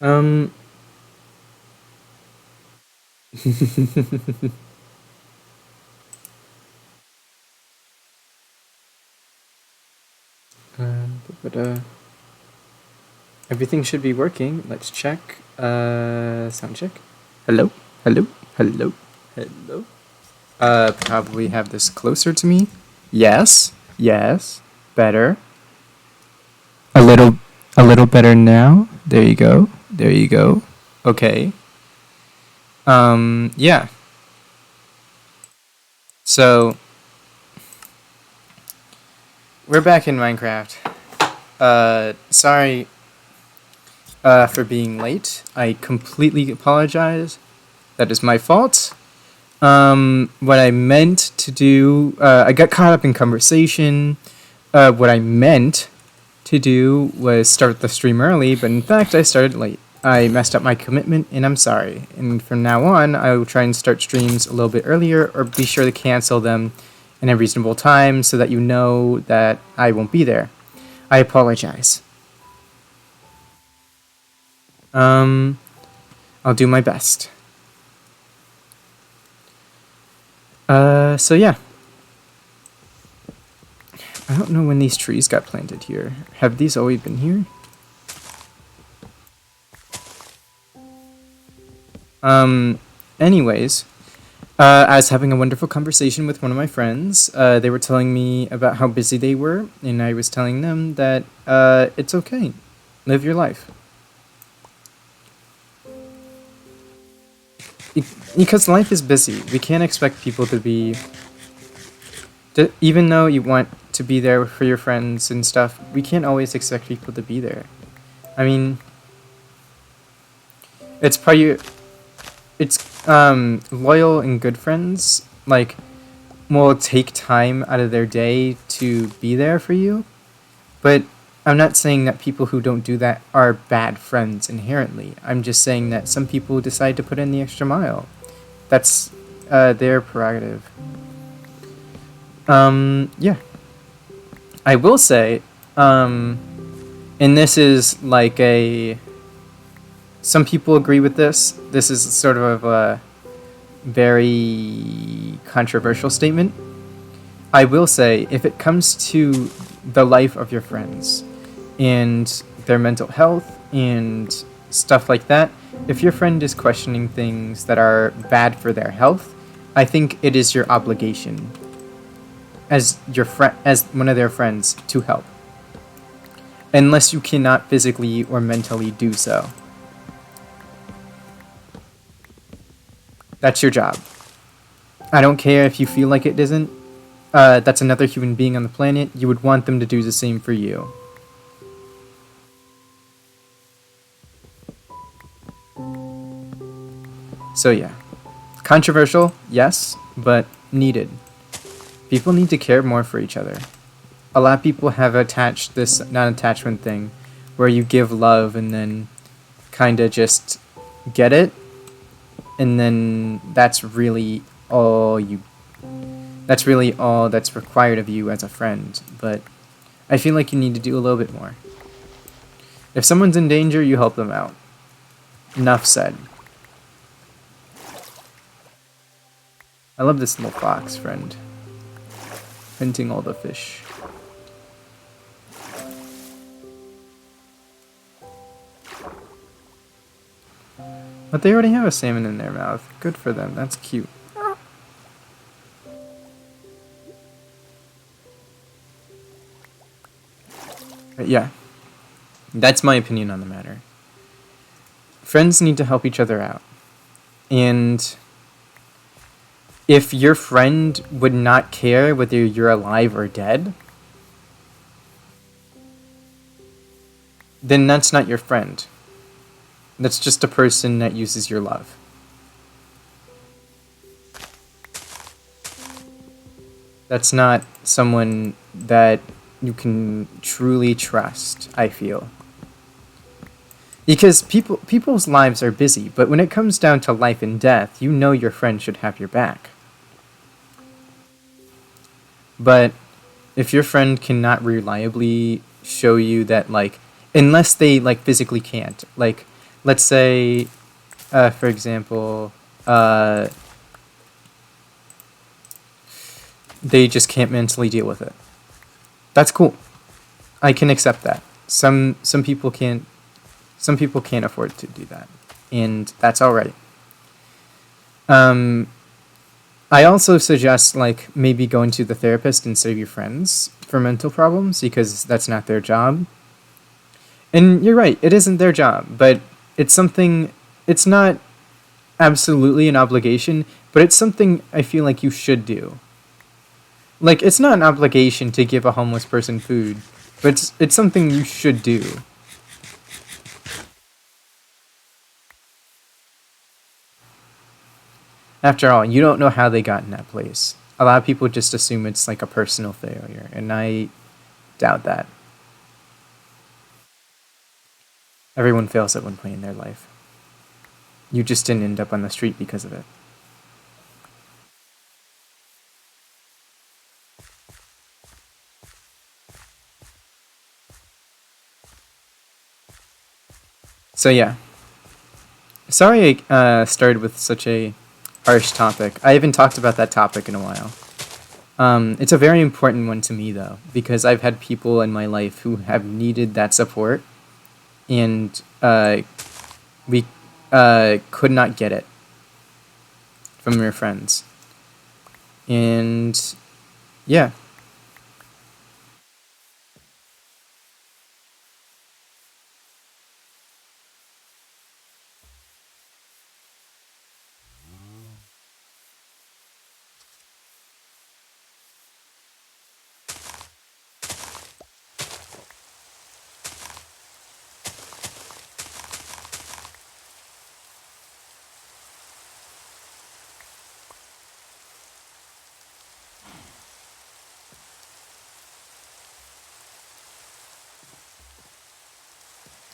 Um, but everything should be working. Let's check. Sound check. Hello, hello, hello, hello. Probably have this closer to me. Yes, yes, better. A little, a little better now. There you go. There you go. Okay. Yeah. So we're back in Minecraft. Sorry, for being late. I completely apologize. That is my fault. What I meant to do, I got caught up in conversation. What I meant to do was start the stream early, but in fact, I started late. I messed up my commitment, and I'm sorry. And from now on, I will try and start streams a little bit earlier, or be sure to cancel them in a reasonable time so that you know that I won't be there. I apologize. Um, I'll do my best. So yeah. I don't know when these trees got planted here. Have these always been here? Anyways, I was having a wonderful conversation with one of my friends. They were telling me about how busy they were, and I was telling them that it's okay. Live your life. Because life is busy. We can't expect people to be... even though you want to be there for your friends and stuff, we can't always expect people to be there. I mean... it's probably... it's loyal and good friends like will take time out of their day to be there for you, but I'm not saying that people who don't do that are bad friends inherently. I'm just saying that some people decide to put in the extra mile. That's their prerogative. Yeah, I will say, and this is like a... some people agree with this. This is sort of a very controversial statement. I will say, if it comes to the life of your friends and their mental health and stuff like that, if your friend is questioning things that are bad for their health, I think it is your obligation as as one of their friends to help, unless you cannot physically or mentally do so. That's your job. I don't care if you feel like it isn't. That's another human being on the planet. You would want them to do the same for you. So yeah. Controversial, yes, but needed. People need to care more for each other. A lot of people have attached this non-attachment thing where you give love and then kinda just get it, and then that's really all that's required of you as a friend. But I feel like you need to do a little bit more. If someone's in danger, you help them out. Enough said. I love this little fox friend. Hunting all the fish. But they already have a salmon in their mouth. Good for them. That's cute. But yeah. That's my opinion on the matter. Friends need to help each other out. And if your friend would not care whether you're alive or dead, then that's not your friend. That's just a person that uses your love. That's not someone that you can truly trust, I feel. Because people's lives are busy, but when it comes down to life and death, you know your friend should have your back. But if your friend cannot reliably show you that, like, unless they, like, physically can't, like, let's say, for example, uh, they just can't mentally deal with it. That's cool. I can accept that. Some people can't. Some people can't afford to do that, and that's all right. Um, I also suggest like maybe going to the therapist instead of your friends for mental problems because that's not their job. And you're right, it isn't their job, but it's something. It's not absolutely an obligation, but it's something I feel like you should do. Like it's not an obligation to give a homeless person food, but it's something you should do. After all, you don't know how they got in that place. A lot of people just assume it's like a personal failure, and I doubt that. Everyone fails at one point in their life. You just didn't end up on the street because of it. So yeah, sorry I started with such a harsh topic. I haven't talked about that topic in a while. It's a very important one to me though, because I've had people in my life who have needed that support, and we could not get it from your friends. And yeah,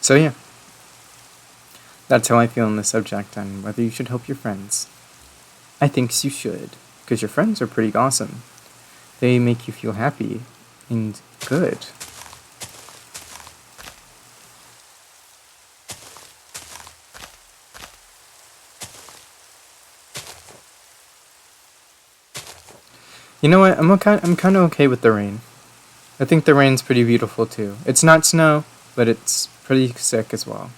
so yeah, that's how I feel on the subject on whether you should help your friends. I think you should, because your friends are pretty awesome. They make you feel happy and good. You know what? I'm kind of okay with the rain. I think the rain's pretty beautiful too. It's not snow, but it's pretty sick as well.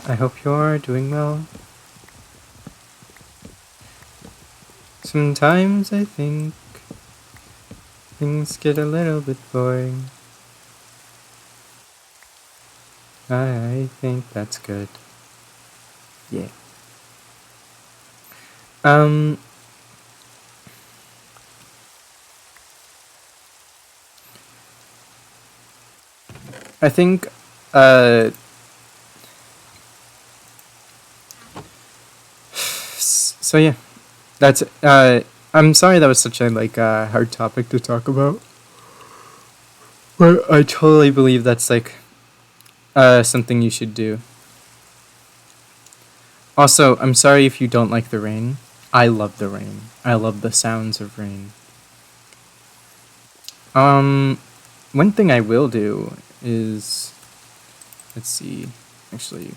I hope you're doing well. Sometimes I think things get a little bit boring. I think that's good. Yeah. Um, I think, uh, so yeah, that's, I'm sorry that was such a, like, hard topic to talk about. But I totally believe that's, like, something you should do. Also, I'm sorry if you don't like the rain. I love the rain. I love the sounds of rain. Um, one thing I will do is, let's see, actually,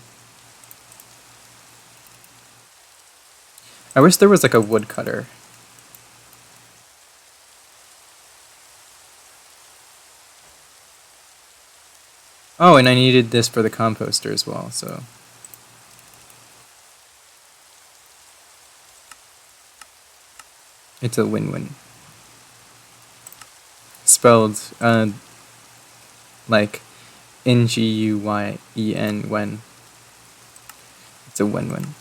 I wish there was like a woodcutter. Oh, and I needed this for the composter as well, so. It's a win-win. Spelled, like, Nguyen, when. It's a win-win.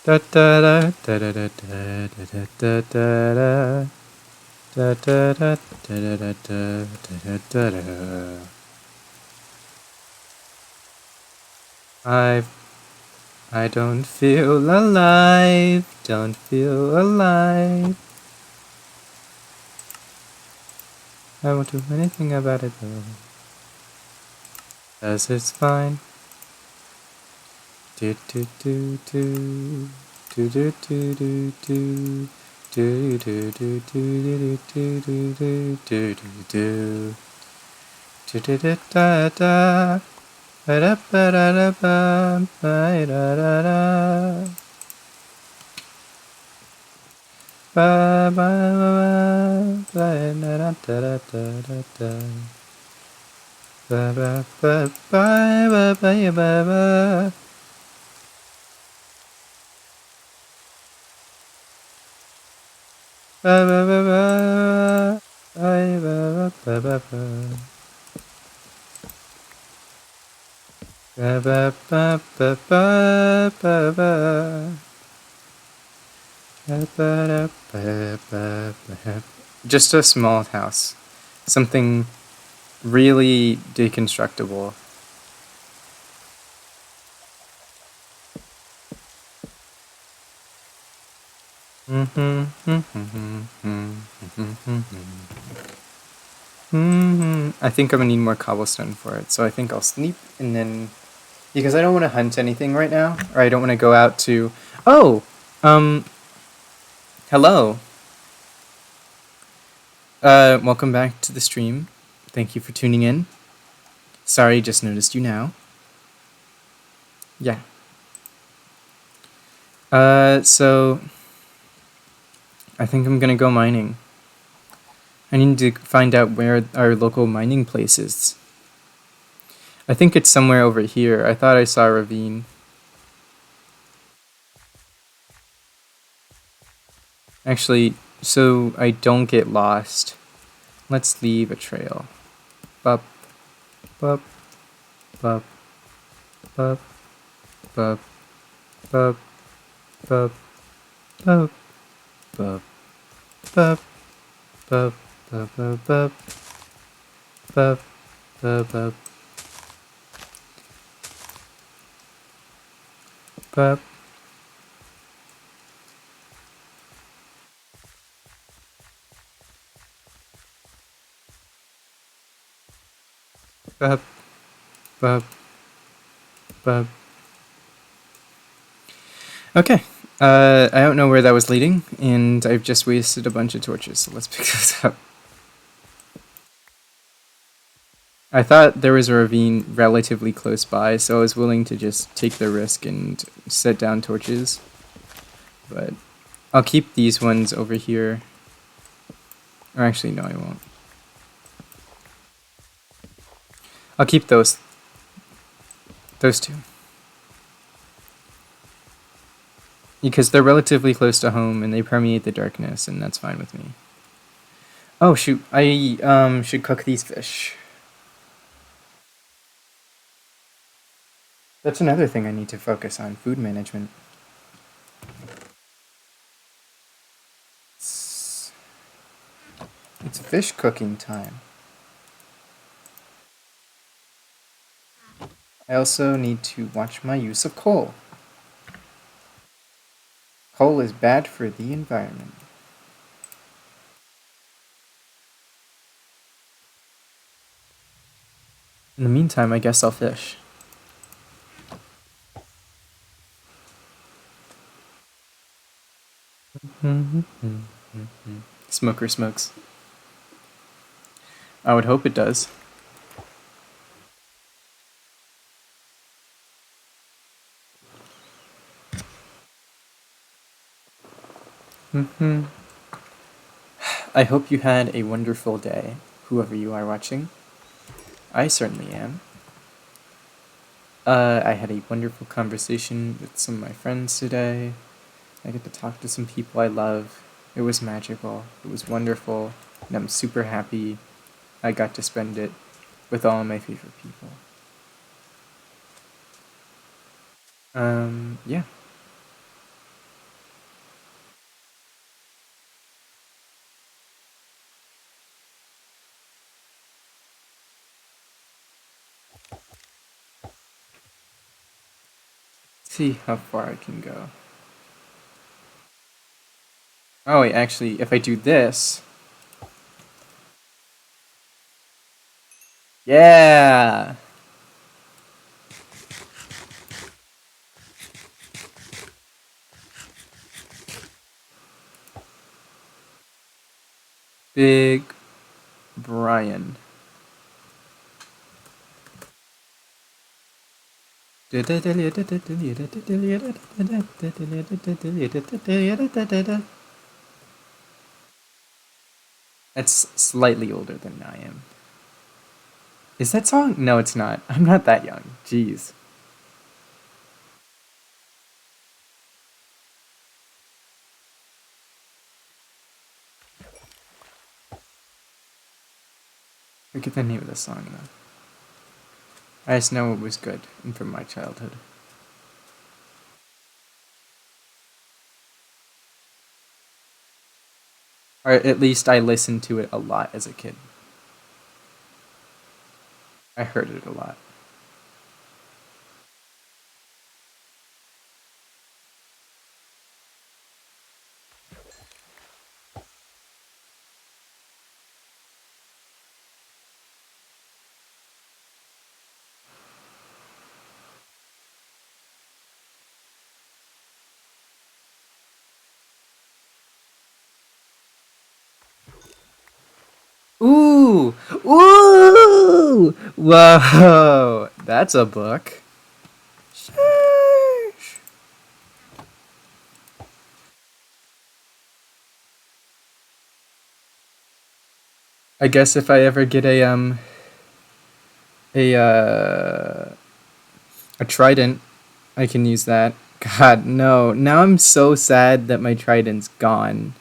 Da da da da da da da da da da da. Da da da da da da da da da. I don't feel alive. Don't feel alive. I won't do anything about it though. 'Cause it's fine. Do do do do do do do do do. Do do do do do do do do do do do do do da da ba da ba da da ba ba da da da ba ba ba ba da da da da da da ba ba ba ba ba ba ba ba. Ba ba ba ba ba ba ba ba ba. Ba ba ba ba ba ba ba. Ba ba ba ba ba. Just a small house. Something really deconstructible. I think I'm gonna need more cobblestone for it, so I think I'll sleep and then because I don't want to hunt anything right now, or I don't want to go out to. Oh, hello. Welcome back to the stream. Thank you for tuning in. Sorry, just noticed you now. Yeah. So I think I'm gonna go mining. I need to find out where our local mining place is. I think it's somewhere over here. I thought I saw a ravine. Actually, so I don't get lost, let's leave a trail. Bup, bup, bup, bup, bup, bup, bup, bup, bup, bup, bup, bup, bup, bup, bup, bup, bup, bup, bup, bup. Okay. I don't know where that was leading, and I've just wasted a bunch of torches, so let's pick this up. I thought there was a ravine relatively close by, so I was willing to just take the risk and set down torches. But I'll keep these ones over here. Or actually, no, I won't. I'll keep those. Those two. Because they're relatively close to home and they permeate the darkness, and that's fine with me. Oh, shoot. I should cook these fish. That's another thing I need to focus on, food management. It's fish cooking time. I also need to watch my use of coal. Coal is bad for the environment. In the meantime, I guess I'll fish. Smoker smokes. I would hope it does. I hope you had a wonderful day, whoever you are watching. I certainly am. I had a wonderful conversation with some of my friends today. I get to talk to some people I love. It was magical. It was wonderful. And I'm super happy I got to spend it with all of my favorite people. Yeah. See how far I can go. Oh wait, actually, if I do this... Yeah! Big Brian. That's slightly older than I am. Is that song? No, it's not. I'm not that young. Jeez. Forget the name of the song, though. I just know it was good and from my childhood. Or at least I listened to it a lot as a kid. I heard it a lot. Ooh! Ooh! Whoa! That's a book. Sheesh. I guess if I ever get a a trident, I can use that. God, no. Now I'm so sad that my trident's gone.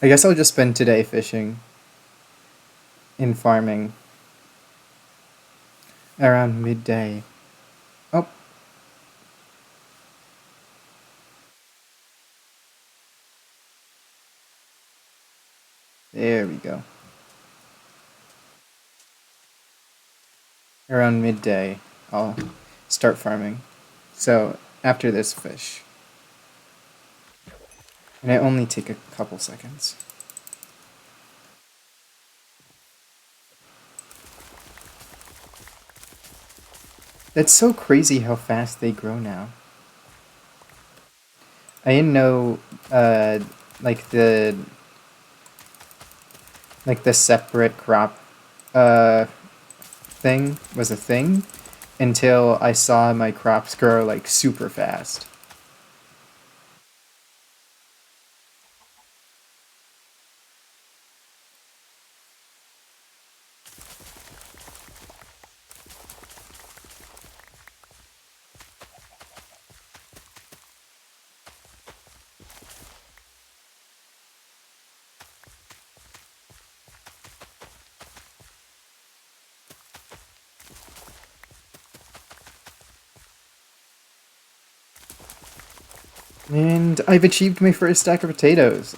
I guess I'll just spend today fishing and farming around midday. Oh, there we go. Around midday, I'll start farming. So, after this fish. And it only take a couple seconds. That's so crazy how fast they grow now. I didn't know, like the separate crop, thing was a thing until I saw my crops grow like super fast. And I've achieved my first stack of potatoes.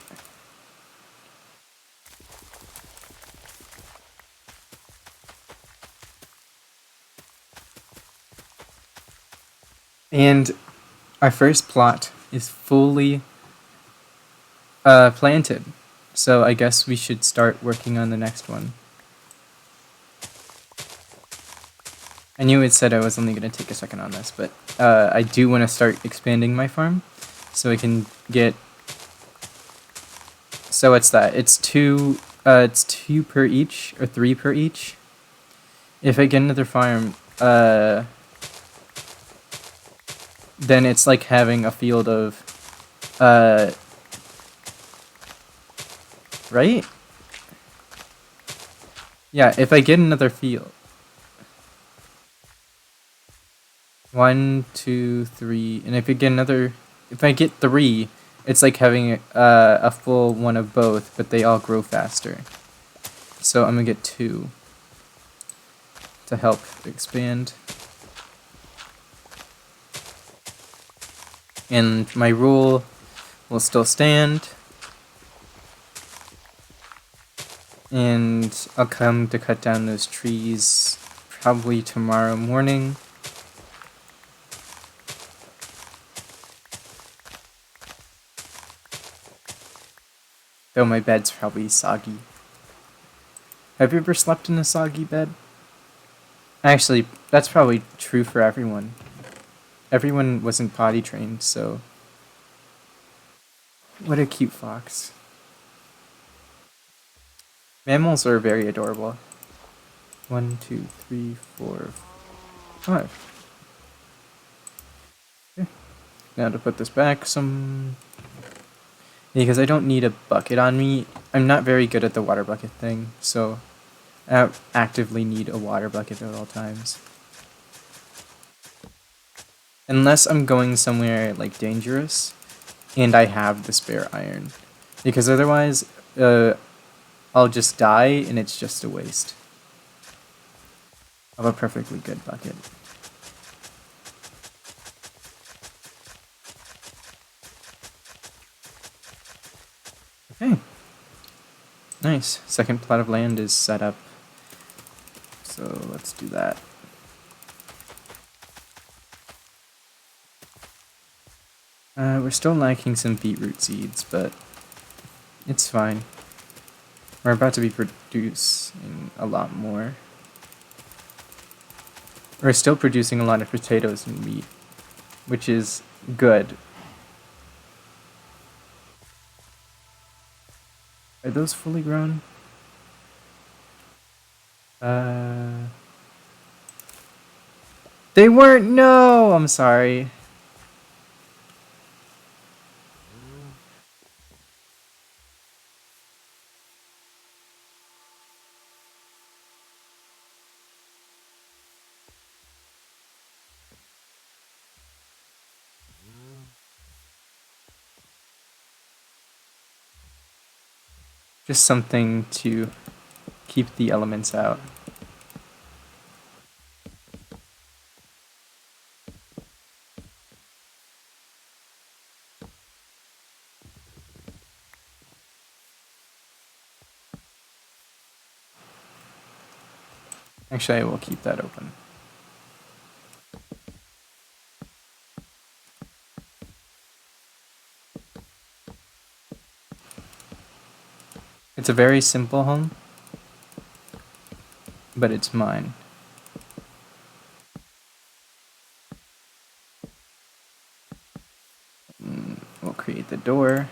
And our first plot is fully planted. So I guess we should start working on the next one. I knew it said I was only going to take a second on this, but I do want to start expanding my farm so I can get... So what's that? It's two per each, or 3 per each. If I get another farm, then it's like having a field of, right? Yeah, if I get another field. 1, 2, 3, and if I get another, if I get 3, it's like having a full one of both, but they all grow faster. So I'm gonna get 2 to help expand. And my rule will still stand. And I'll come to cut down those trees probably tomorrow morning. Though my bed's probably soggy. Have you ever slept in a soggy bed? Actually, that's probably true for everyone. Everyone wasn't potty trained, so... What a cute fox. Mammals are very adorable. 1, 2, 3, 4, 5. Okay. Now to put this back some... Because I don't need a bucket on me. I'm not very good at the water bucket thing, so I actively need a water bucket at all times. Unless I'm going somewhere like dangerous and I have the spare iron. Because otherwise, I'll just die and it's just a waste of a perfectly good bucket. Okay. Nice. Second plot of land is set up. So let's do that. We're still lacking some beetroot seeds, but it's fine. We're about to be producing a lot more. We're still producing a lot of potatoes and wheat, which is good. Are those fully grown? They weren't! No! I'm sorry. Just something to keep the elements out. Actually, I will keep that open. It's a very simple home, but it's mine. We'll create the door.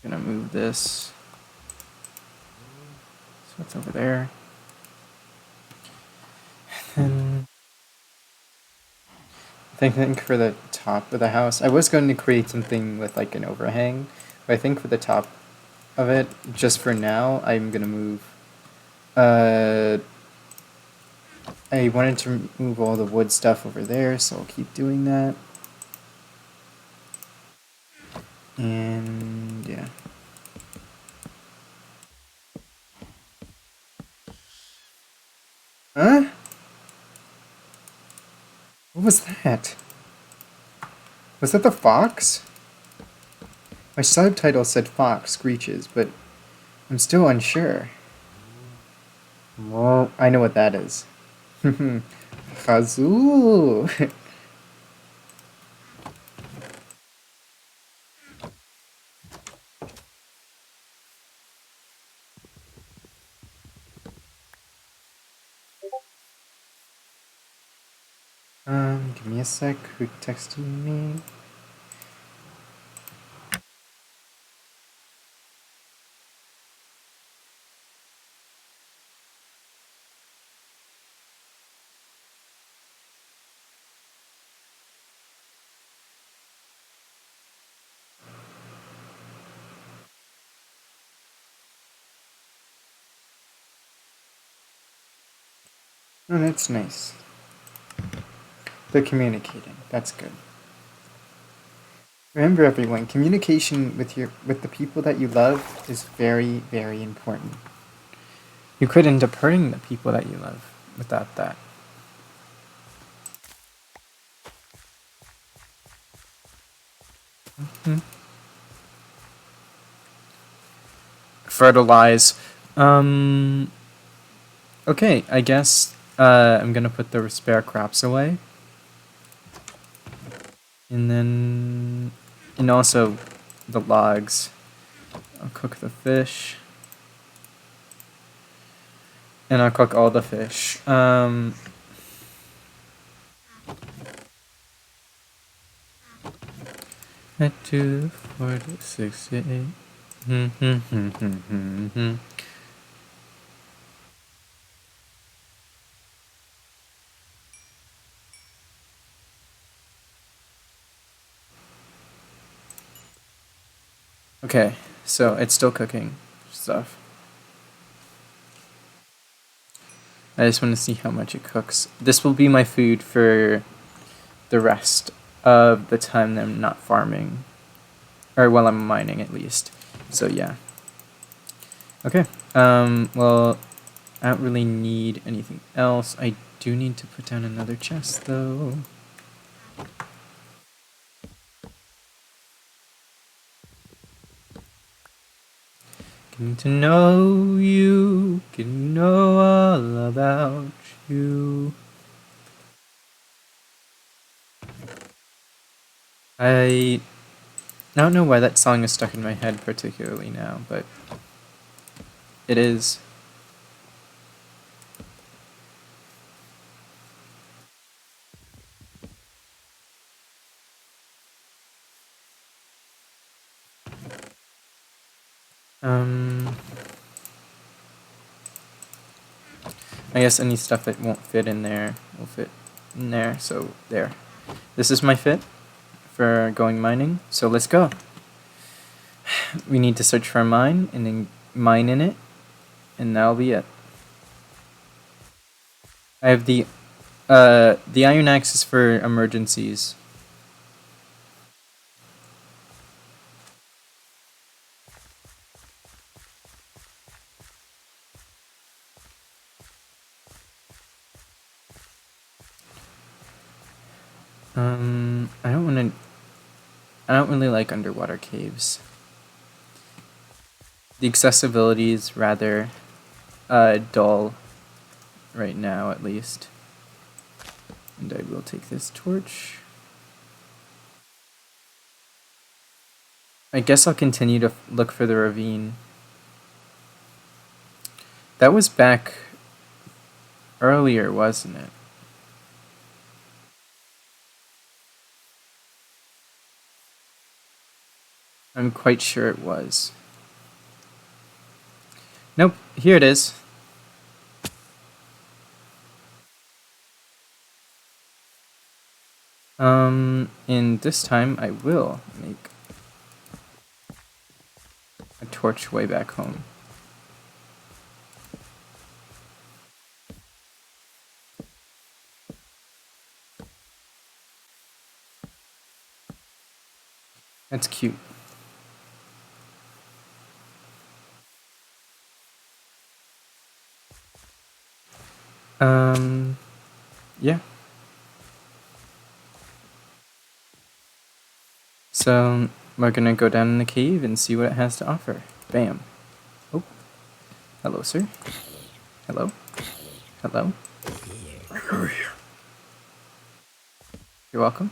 Gonna move this. So it's over there. And I think for the top of the house, I was going to create something with like an overhang, but I think for the top of it, just for now, I'm gonna move. I wanted to move all the wood stuff over there, so I'll keep doing that. And yeah. Huh? What was that? Was that the fox? My subtitle said fox screeches, but I'm still unsure. Well, I know what that is. Khazoo! Give me a sec. Who texted me? Oh, that's nice. They're communicating. That's good. Remember, everyone, communication with the people that you love is very, very important. You could end up hurting the people that you love without that. Fertilize. Um. Okay, I guess I'm gonna put the spare crops away, and then, and also the logs. I'll cook the fish, and I'll cook all the fish. 2, 4, 6, 8. Okay, so it's still cooking stuff. I just want to see how much it cooks. This will be my food for the rest of the time that I'm not farming. Or while I'm mining, at least. So, yeah. Okay. Well, I don't really need anything else. I do need to put down another chest, though. Getting to know you, getting to know all about you. I don't know why that song is stuck in my head particularly now, but it is. I guess any stuff that won't fit in there will fit in there, so there. This is my fit for going mining, so let's go. We need to search for a mine and then mine in it, and that'll be it. I have the iron axe is for emergencies. I don't really like underwater caves. The accessibility is rather dull right now, at least. And I will take this torch. I guess I'll continue to look for the ravine. That was back earlier, wasn't it? I'm quite sure it was. Nope, here it is. And this time I will make a torch way back home. That's cute. Yeah. So we're gonna go down in the cave and see what it has to offer. Bam. Oh. Hello, sir. Hello. Hello. You're welcome.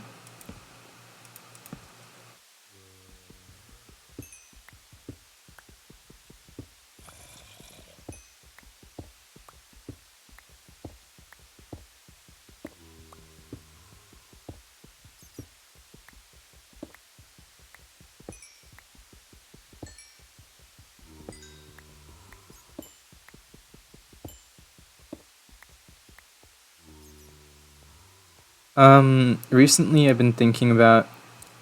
Recently I've been thinking about,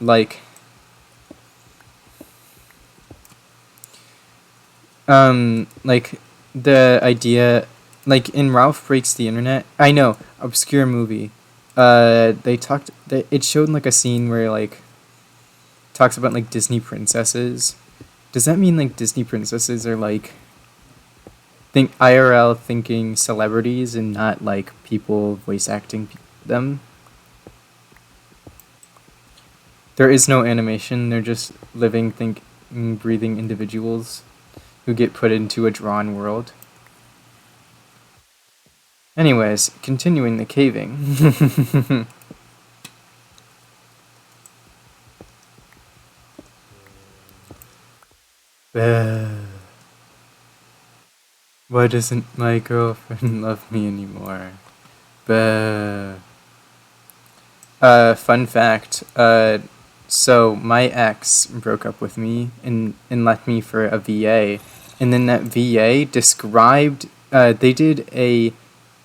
like, the idea, like, in Ralph Breaks the Internet, I know, obscure movie, it showed, like, a scene where, like, talks about, like, Disney princesses. Does that mean, like, Disney princesses are, like, IRL thinking celebrities and not, like, people voice acting them? There is no animation. They're just living, thinking, breathing individuals who get put into a drawn world. Anyways, continuing the caving. Why doesn't my girlfriend love me anymore? Bah. Fun fact. So my ex broke up with me and left me for a VA, and then that VA described. They did a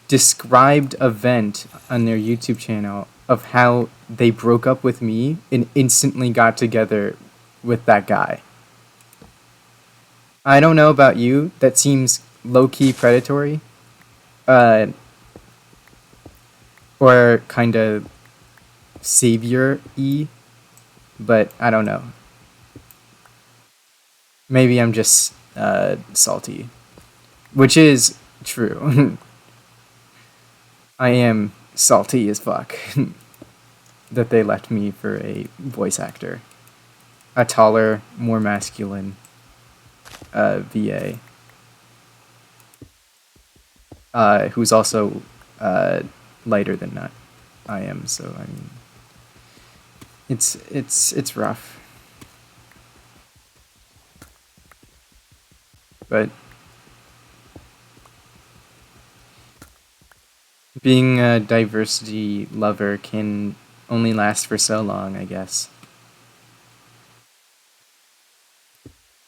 described event on their YouTube channel of how they broke up with me and instantly got together with that guy. I don't know about you. That seems low key predatory. Uh, or kind of savior-y, but I don't know. Maybe I'm just salty, which is true. I am salty as fuck that they left me for a voice actor, a taller, more masculine VA, who's also lighter than that I am. So I mean, it's rough. But being a diversity lover can only last for so long, I guess.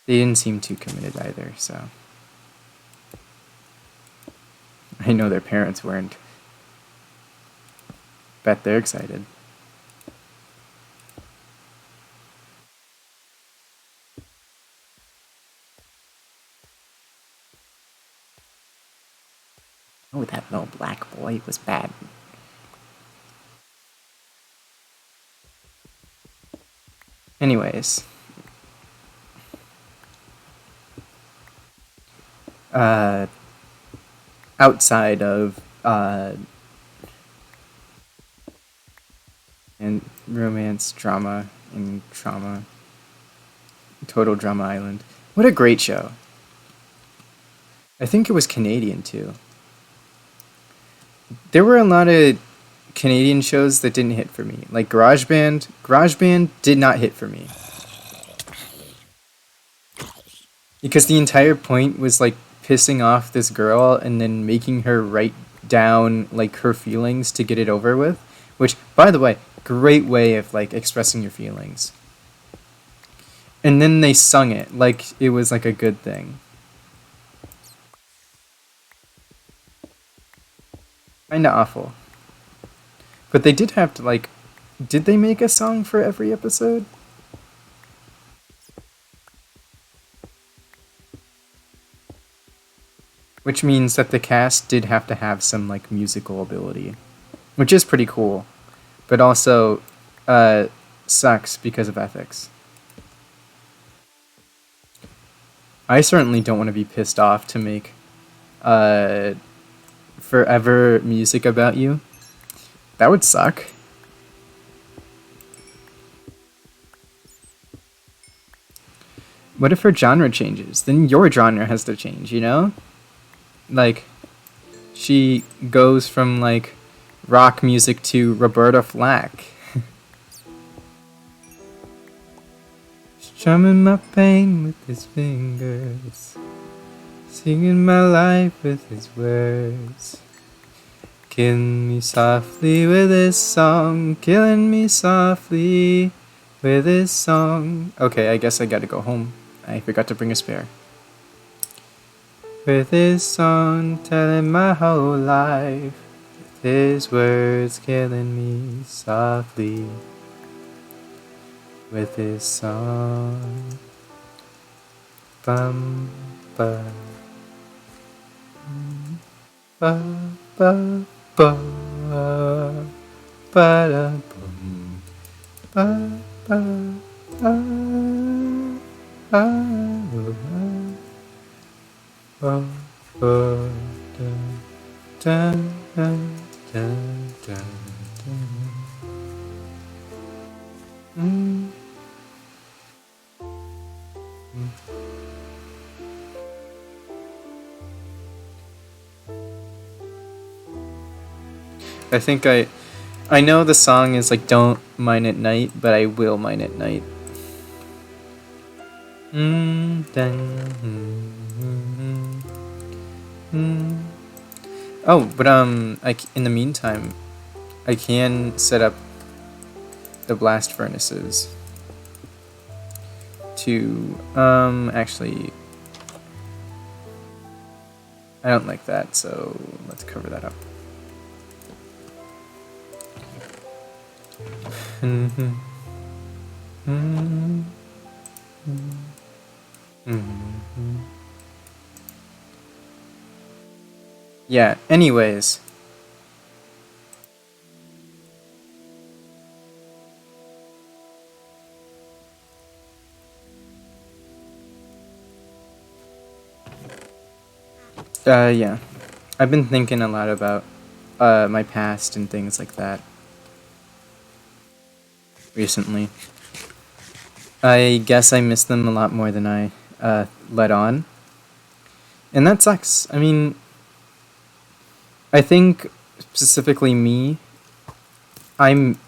They didn't seem too committed either, so. I know their parents weren't. Bet they're excited. Oh, that little black boy was bad. Anyways. Outside of and romance, drama, and trauma. Total Drama Island. What a great show. I think it was Canadian too. There were a lot of Canadian shows that didn't hit for me. Like GarageBand. GarageBand did not hit for me. Because the entire point was like pissing off this girl and then making her write down like her feelings to get it over with. Which, by the way, great way of like expressing your feelings. And then they sung it like it was like a good thing. Kinda awful. But they did have to like, did they make a song for every episode? Which means that the cast did have to have some like musical ability, which is pretty cool, but also sucks because of ethics. I certainly don't want to be pissed off to make forever music about you. That would suck. What if her genre changes? Then your genre has to change, you know? Like, she goes from, like, rock music to Roberta Flack. Strumming my pain with his fingers, singing my life with his words. Killing me softly with this song, killing me softly with this song. Okay, I guess I gotta go home. I forgot to bring a spare. With his song telling my whole life, with his words killing me softly. With his song, bum ba, ba ba ba, ba da bum, ba ba ba, ba ba ba da da da da da. I think I know the song is like "Don't Mine at Night," but I will mine at night. Oh, but in the meantime, I can set up the blast furnaces to actually I don't like that, so let's cover that up. Yeah, anyways. Yeah. I've been thinking a lot about my past and things like that recently. I guess I miss them a lot more than I let on. And that sucks. I mean, I think specifically me, I'm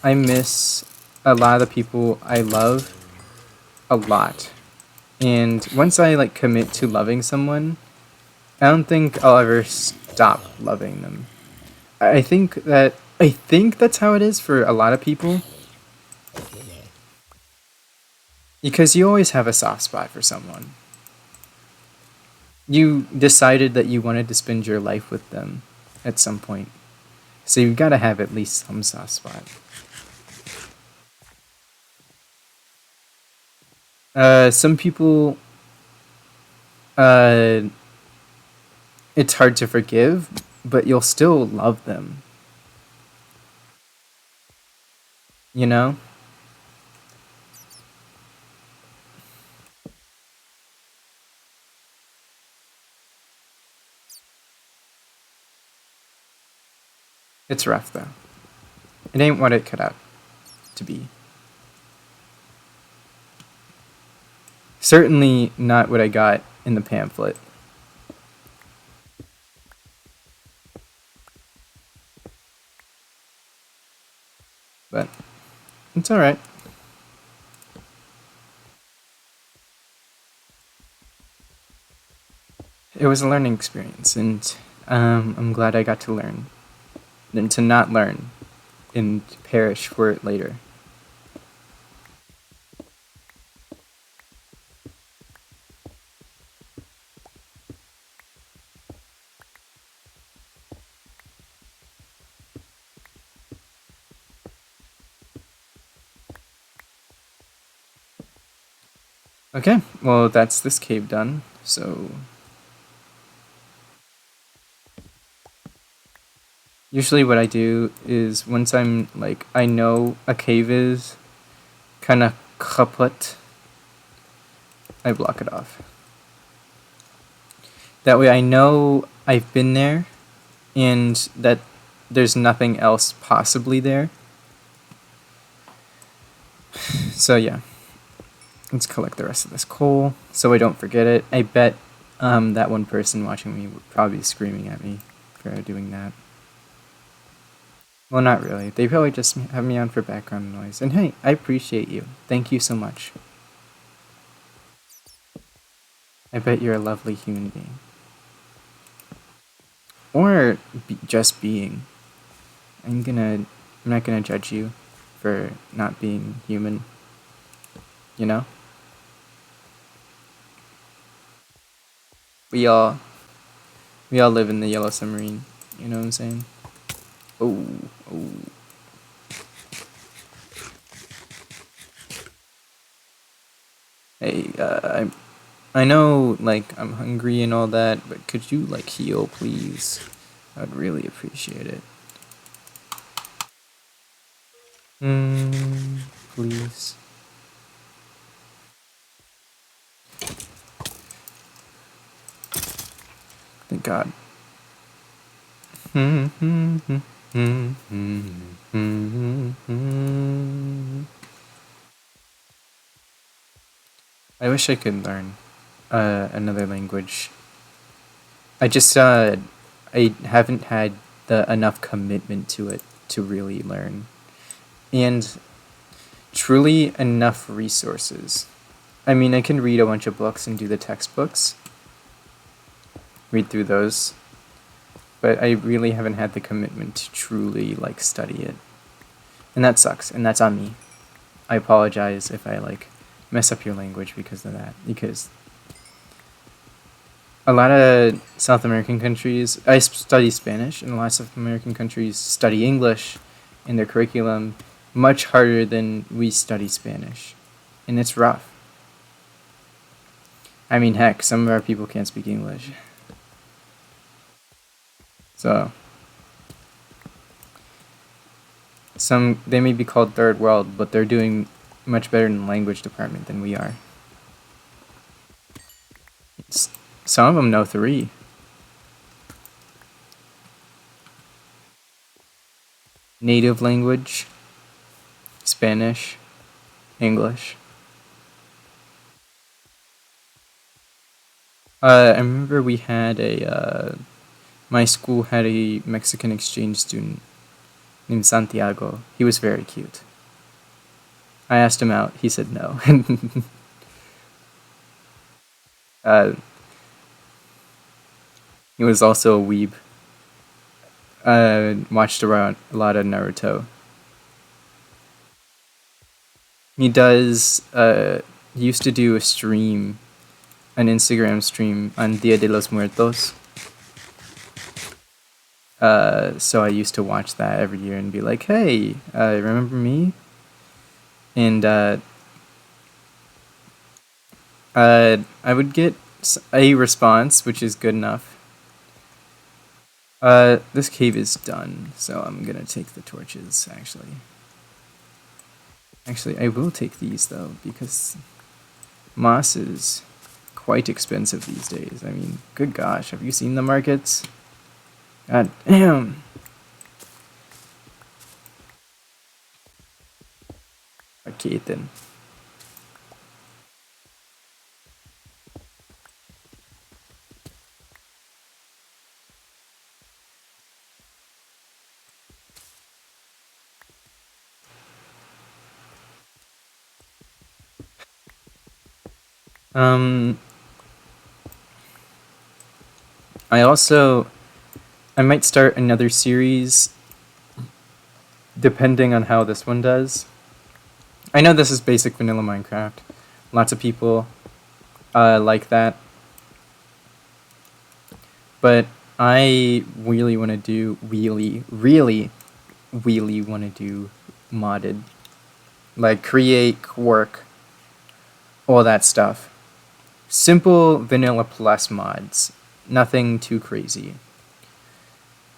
I miss a lot of the people I love a lot. And once I like commit to loving someone, I don't think I'll ever stop loving them. I think that's how it is for a lot of people. Because you always have a soft spot for someone. You decided that you wanted to spend your life with them at some point. So you've got to have at least some soft spot. Some people, uh, it's hard to forgive, but you'll still love them. You know? It's rough, though. It ain't what it cut out to be. Certainly not what I got in the pamphlet. But it's alright. It was a learning experience, and I'm glad I got to learn. Than to not learn and perish for it later. Okay, well, that's this cave done, so usually what I do is once I'm like, I know a cave is kind of kaput, I block it off. That way I know I've been there and that there's nothing else possibly there. So yeah, let's collect the rest of this coal so I don't forget it. I bet that one person watching me would probably be screaming at me for doing that. Well, not really. They probably just have me on for background noise. And hey, I appreciate you. Thank you so much. I bet you're a lovely human being. Or just being. I'm not gonna judge you for not being human. You know? We all we all live in the yellow submarine. You know what I'm saying? Oh, oh. Hey, I know, like, I'm hungry and all that, but could you, like, heal, please? I'd really appreciate it. Please. Thank God. I wish I could learn another language. I just I haven't had the enough commitment to it to really learn, and truly enough resources. I mean, I can read a bunch of books and do the textbooks, read through those, but I really haven't had the commitment to truly like study it. And that sucks, and that's on me. I apologize if I like mess up your language because of that, because a lot of South American countries, I study Spanish, and a lot of South American countries study English in their curriculum much harder than we study Spanish. And it's rough. I mean, heck, some of our people can't speak English. So, they may be called third world, but they're doing much better in the language department than we are. Some of them know 3. Native language, Spanish, English. I remember we had my school had a Mexican exchange student named Santiago. He was very cute. I asked him out. He said no. He was also a weeb. Watched around a lot of Naruto. He does. He used to do a stream, an Instagram stream on Dia de los Muertos. So I used to watch that every year and be like, "Hey, remember me?" And I would get a response, which is good enough. This cave is done, so I'm gonna take the torches, actually. Actually, I will take these, though, because moss is quite expensive these days. I mean, good gosh, have you seen the markets? God damn. Okay, then. I might start another series depending on how this one does. I know this is basic vanilla Minecraft. Lots of people like that. But I really want to do, really want to do modded. Like create, work, all that stuff. Simple vanilla plus mods. Nothing too crazy.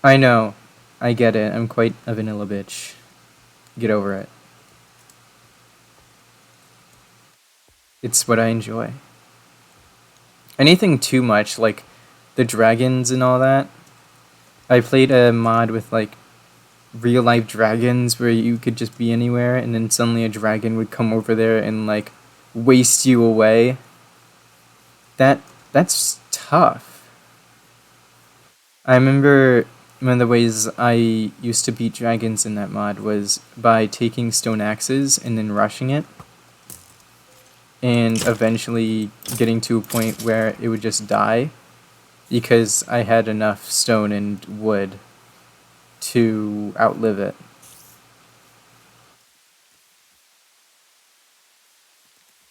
I know. I get it. I'm quite a vanilla bitch. Get over it. It's what I enjoy. Anything too much, like the dragons and all that. I played a mod with like real life dragons where you could just be anywhere and then suddenly a dragon would come over there and like waste you away. That's tough. I remember one of the ways I used to beat dragons in that mod was by taking stone axes and then rushing it, and eventually getting to a point where it would just die because I had enough stone and wood to outlive it.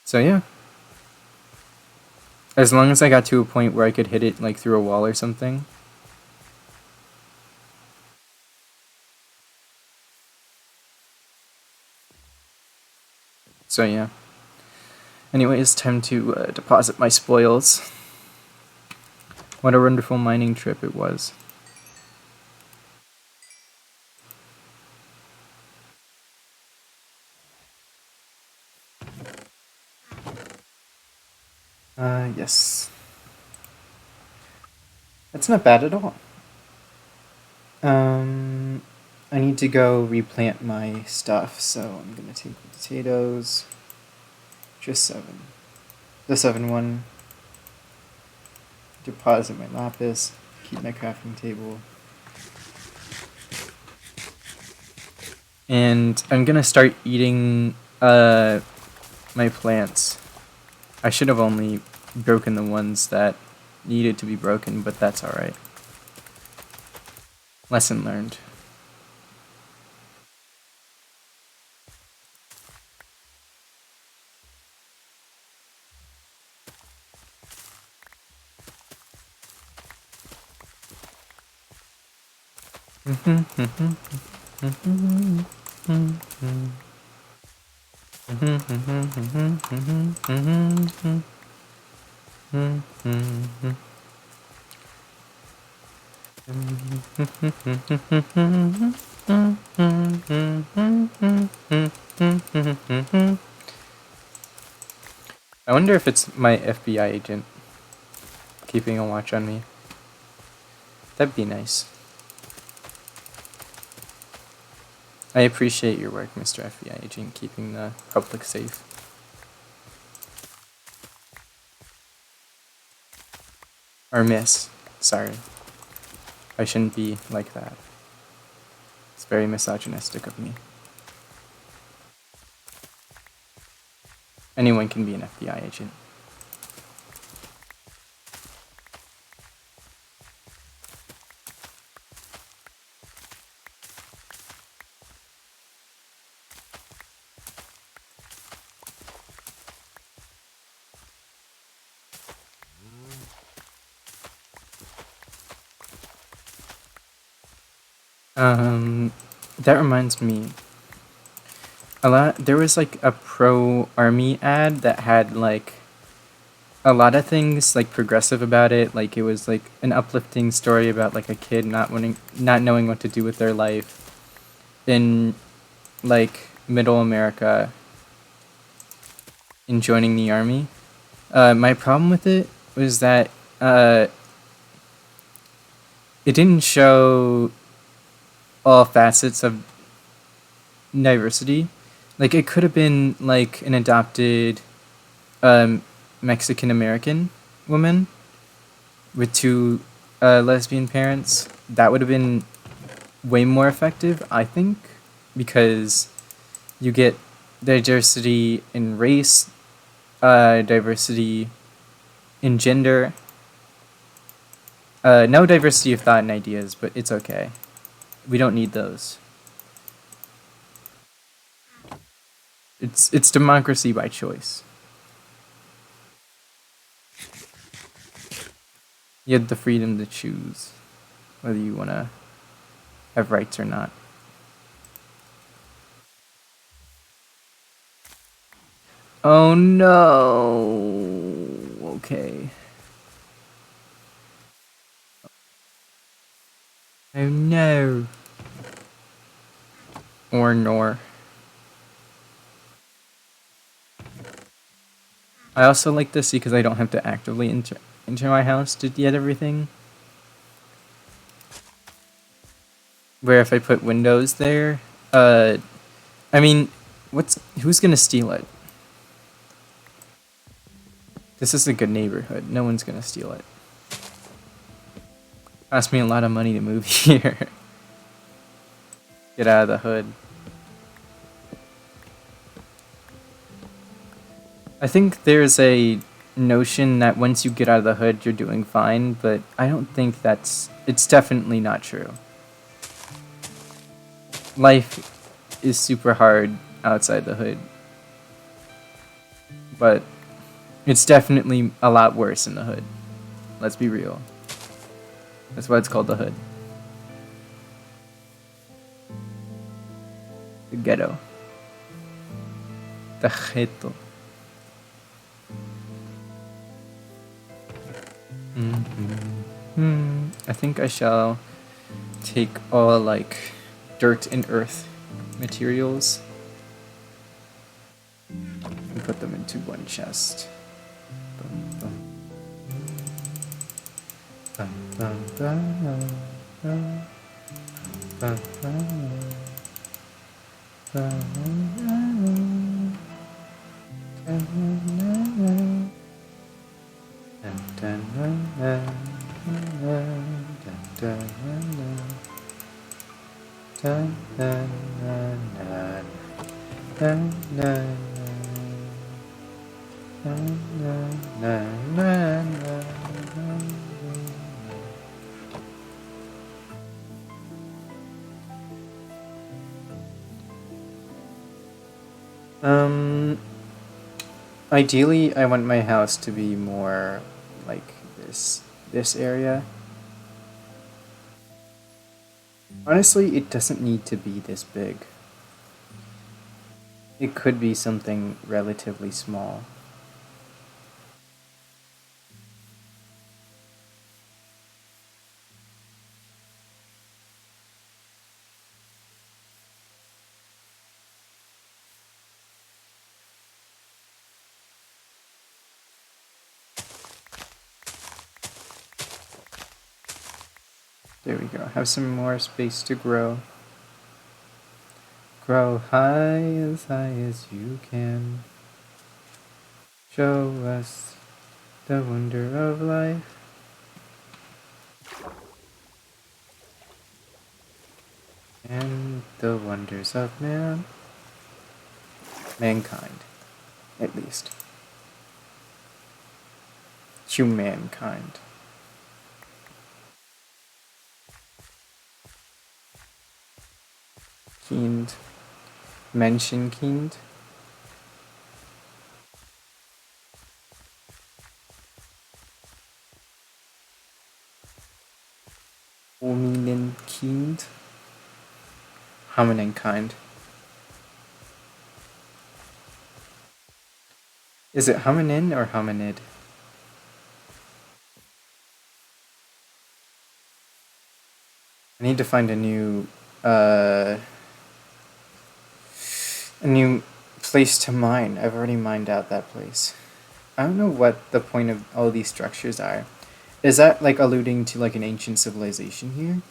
So yeah. As long as I got to a point where I could hit it like through a wall or something. So yeah. Anyway, it's time to deposit my spoils. What a wonderful mining trip it was. Yes. That's not bad at all. I need to go replant my stuff, so I'm gonna take the potatoes. Just 7. The 7 one. Deposit my lapis. Keep my crafting table. And I'm gonna start eating my plants. I should have only broken the ones that needed to be broken, but that's alright. Lesson learned. I wonder if it's my FBI agent keeping a watch on me. That'd be nice. I appreciate your work, Mr. FBI agent, keeping the public safe. Or miss. Sorry. I shouldn't be like that. It's very misogynistic of me. Anyone can be an FBI agent. That reminds me. There was like a pro army ad that had like a lot of things like progressive about it. Like it was like an uplifting story about like a kid not knowing what to do with their life in like middle America in joining the army. My problem with it was that it didn't show all facets of diversity. Like it could have been like an adopted Mexican American woman with two lesbian parents. That would have been way more effective, I think, because you get diversity in race, diversity in gender, no diversity of thought and ideas, but it's okay. We don't need those. It's democracy by choice. You have the freedom to choose whether you want to have rights or not. Oh no. Okay. Oh no. Or nor. I also like this because I don't have to actively enter my house to get everything. Where if I put windows there, I mean, who's gonna steal it? This is a good neighborhood. No one's gonna steal it. Cost me a lot of money to move here. Get out of the hood. I think there's a notion that once you get out of the hood, you're doing fine, but I don't think it's definitely not true. Life is super hard outside the hood, but it's definitely a lot worse in the hood. Let's be real. That's why it's called the hood. The ghetto. The ghetto. I think I shall take all like dirt and earth materials and put them into one chest. Um, Ideally, I want my house to be more like this area. Honestly, it doesn't need to be this big. It could be something relatively small. There we go. Have some more space to grow. Grow high as you can. Show us the wonder of life. And the wonders of mankind, at least. Humankind. Kind. Menschenkind. Hominenkind. Hominenkind. Is it hominin or hominid? I need to find a new place to mine. I've already mined out that place. I don't know what the point of all these structures are. Is that like alluding to like an ancient civilization here?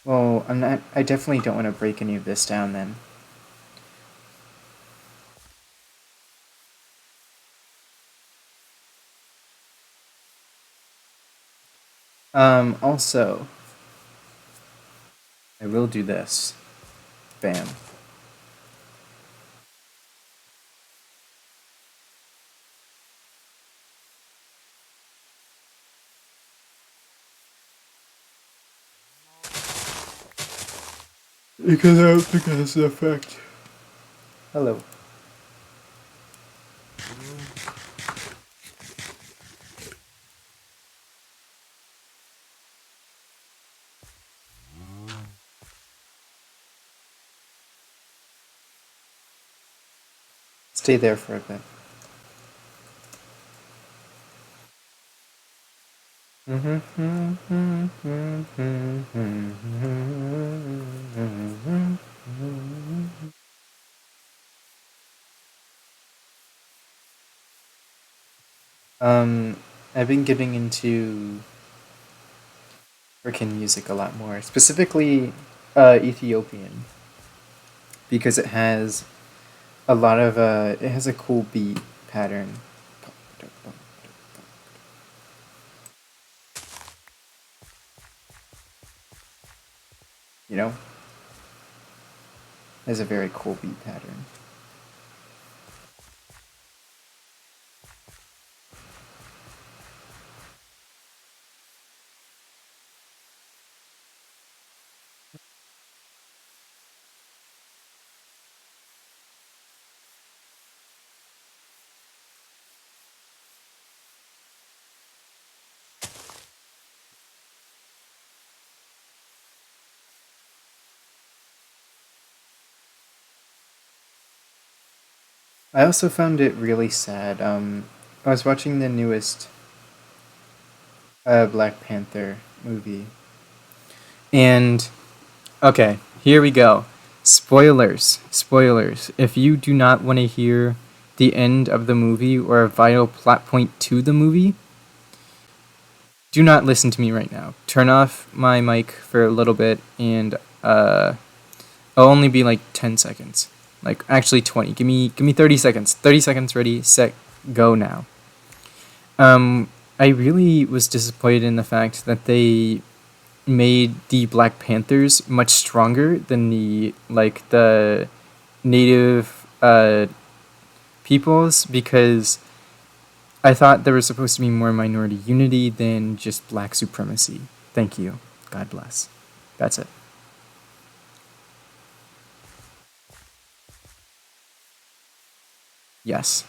Well, I'm not. I definitely don't want to break any of this down then. Also, I will do this. Bam. Because I don't think it has an effect. Hello. Stay there for a bit. I've been getting into freaking music a lot more, specifically Ethiopian, because it has a lot of it has a cool beat pattern. You know, it has a very cool beat pattern. I also found it really sad. I was watching the newest Black Panther movie, and okay, here we go. Spoilers. Spoilers. If you do not want to hear the end of the movie or a vital plot point to the movie, do not listen to me right now. Turn off my mic for a little bit, and it'll only be like 10 seconds. Like actually 20. Give me 30 seconds. 30 seconds. Ready, set, go now. I really was disappointed in the fact that they made the Black Panthers much stronger than the native peoples, because I thought there was supposed to be more minority unity than just black supremacy. Thank you. God bless. That's it. Yes.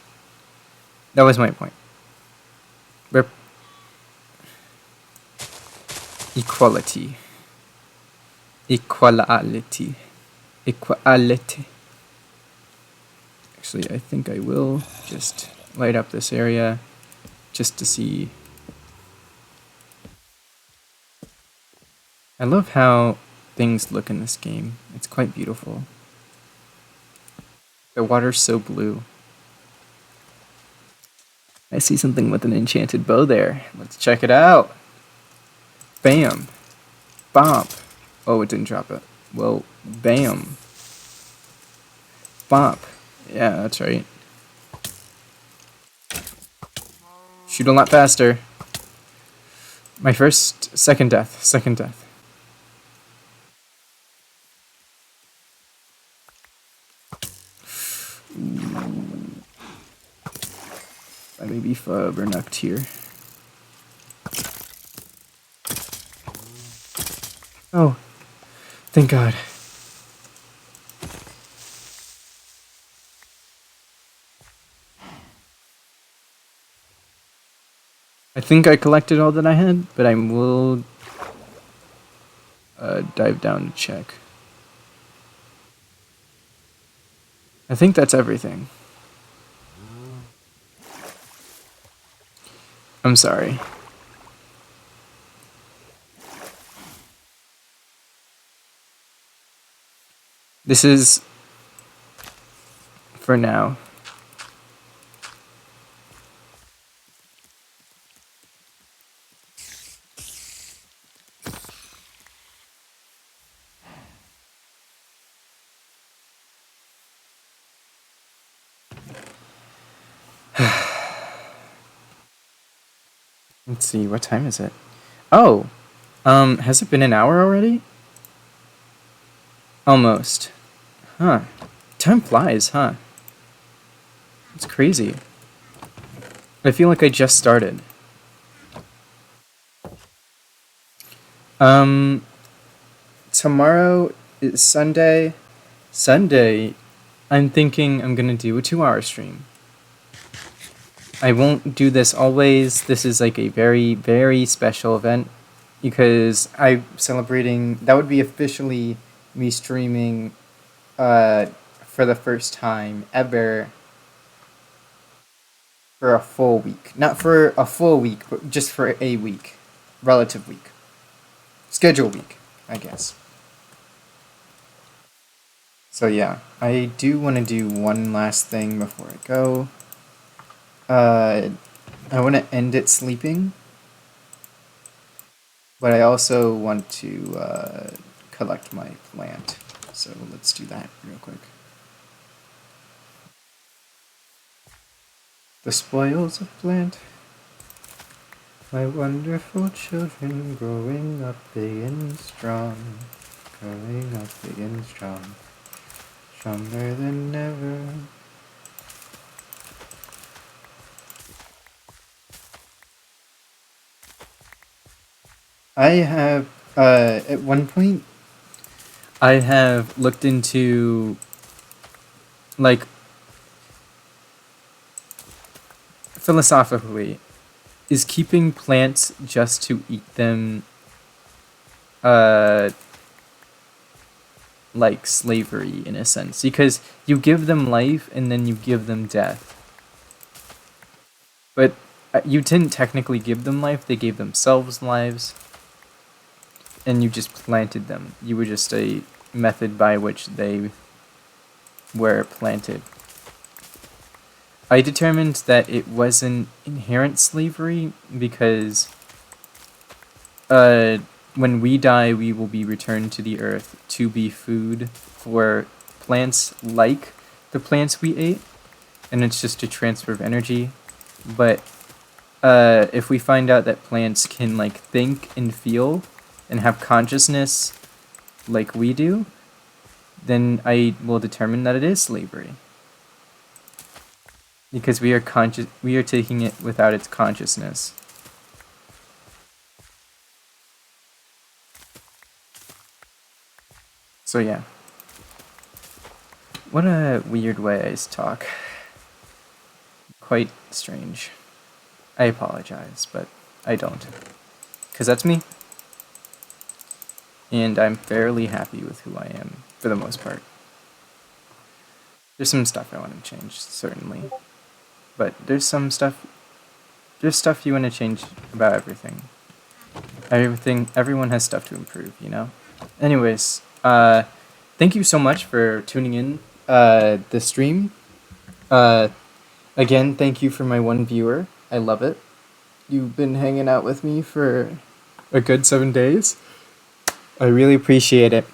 That was my point. Rep- equality. Equality. Equality. Actually, I think I will just light up this area just to see. I love how things look in this game. It's quite beautiful. The water's so blue. I see something with an enchanted bow there. Let's check it out. Bam. Bomp. Oh, it didn't drop it. Well, bam. Bomp. Yeah, that's right. Shoot a lot faster. My second death. Second death. I may be vernucked here. Oh, thank God. I think I collected all that I had, but I will dive down to check. I think that's everything. I'm sorry. This is for now. Let's see, what time is it? Oh, has it been an hour already? Almost. Huh. Time flies, huh? It's crazy. I feel like I just started. Tomorrow is Sunday. Sunday, I'm thinking I'm gonna do a 2-hour stream. I won't do this always. This is like a very, very special event because I'm celebrating. That would be officially me streaming for the first time ever for a full week. Not for a full week, but just for a week. Relative week. Schedule week, I guess. So yeah, I do want to do one last thing before I go. I want to end it sleeping, but I also want to collect my plant. So let's do that real quick. The spoils of plant. My wonderful children growing up big and strong. Growing up big and strong. Stronger than ever. I have, at one point, I have looked into, like, philosophically, is keeping plants just to eat them, like slavery in a sense? Because you give them life and then you give them death. But you didn't technically give them life, they gave themselves lives. And you just planted them. You were just a method by which they were planted. I determined that it wasn't inherent slavery because when we die, we will be returned to the earth to be food for plants like the plants we ate, and it's just a transfer of energy. But if we find out that plants can like think and feel and have consciousness like we do, then I will determine that it is slavery. Because we are taking it without its consciousness. So yeah. What a weird way I talk. Quite strange. I apologize, but I don't. Because that's me. And I'm fairly happy with who I am, for the most part. There's some stuff I want to change, certainly. But there's stuff you want to change about everything. Everyone has stuff to improve, you know? Anyways, thank you so much for tuning in, the stream. Again, thank you for my one viewer. I love it. You've been hanging out with me for a good 7 days. I really appreciate it.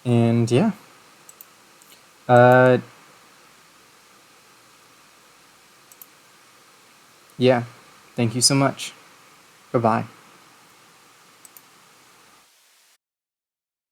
And yeah. Yeah. Thank you so much. Bye-bye.